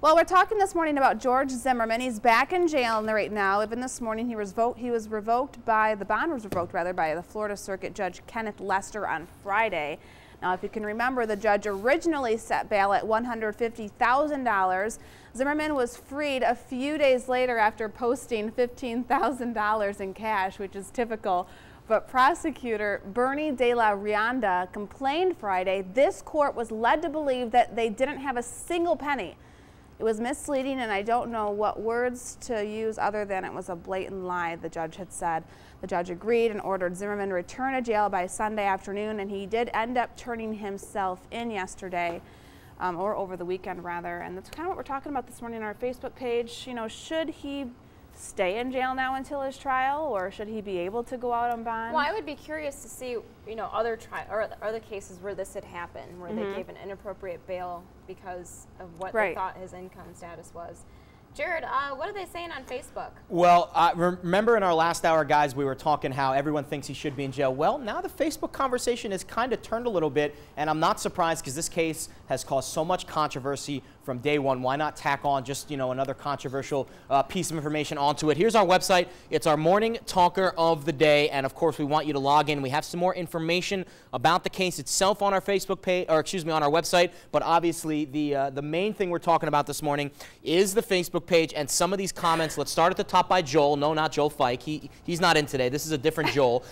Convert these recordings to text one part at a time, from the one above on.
Well, we're talking this morning about George Zimmerman. He's back in jail right now. Even this morning, the bond was revoked by the Florida Circuit Judge Kenneth Lester on Friday. Now, if you can remember, the judge originally set bail at $150,000. Zimmerman was freed a few days later after posting $15,000 in cash, which is typical. But prosecutor Bernie De La Rianda complained Friday this court was led to believe that they didn't have a single penny. It was misleading, and I don't know what words to use other than it was a blatant lie, the judge had said. The judge agreed and ordered Zimmerman to return to jail by Sunday afternoon, and he did end up turning himself in yesterday, or over the weekend rather. And that's kind of what we're talking about this morning on our Facebook page. You know, should he stay in jail now until his trial, or should he be able to go out on bond? Well, I would be curious to see, you know, other cases where this had happened, where they gave an inappropriate bail because of what they thought his income status was. Jared, what are they saying on Facebook? Well, remember in our last hour, guys, we were talking how everyone thinks he should be in jail. Well, now the Facebook conversation has kind of turned a little bit, and I'm not surprised because this case has caused so much controversy from day one. Why not tack on just, you know, another controversial piece of information onto it? Here's our website. It's our morning talker of the day, and of course, we want you to log in. We have some more information about the case itself on our Facebook page, or excuse me, on our website. But obviously, the main thing we're talking about this morning is the Facebook page and some of these comments. Let's start at the top by Joel. No, not Joel Fike. He's not in today. This is a different Joel.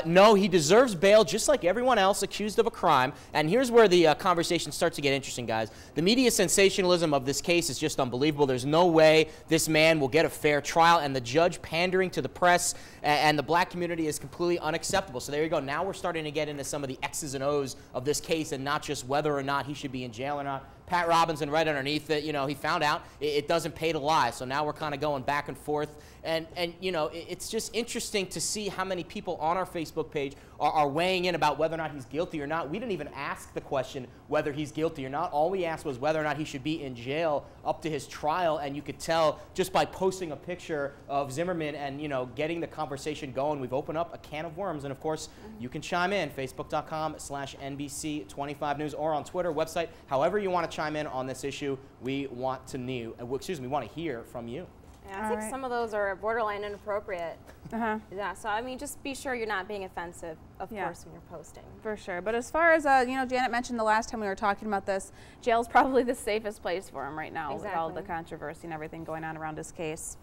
No, he deserves bail just like everyone else accused of a crime. And here's where the conversation starts to get interesting, guys. The media sensationalism of this case is just unbelievable. There's no way this man will get a fair trial, and the judge pandering to the press and the black community is completely unacceptable. So there you go. Now we're starting to get into some of the X's and O's of this case and not just whether or not he should be in jail or not. Pat Robinson right underneath it, you know, he found out it doesn't pay to lie. So now we're kind of going back and forth. And you know, it's just interesting to see how many people on our Facebook page are weighing in about whether or not he's guilty or not. We didn't even ask the question whether he's guilty or not. All we asked was whether or not he should be in jail up to his trial. And you could tell just by posting a picture of Zimmerman and, you know, getting the conversation going, we've opened up a can of worms. And of course, you can chime in, facebook.com/NBC25 News, or on Twitter, website, however you want to chime in on this issue. We want to want to hear from you. Yeah, I think some of those are borderline inappropriate. Yeah, so I mean, just be sure you're not being offensive, of course, when you're posting. For sure. But as far as, you know, Janet mentioned the last time we were talking about this, jail's probably the safest place for him right now with all the controversy and everything going on around his case.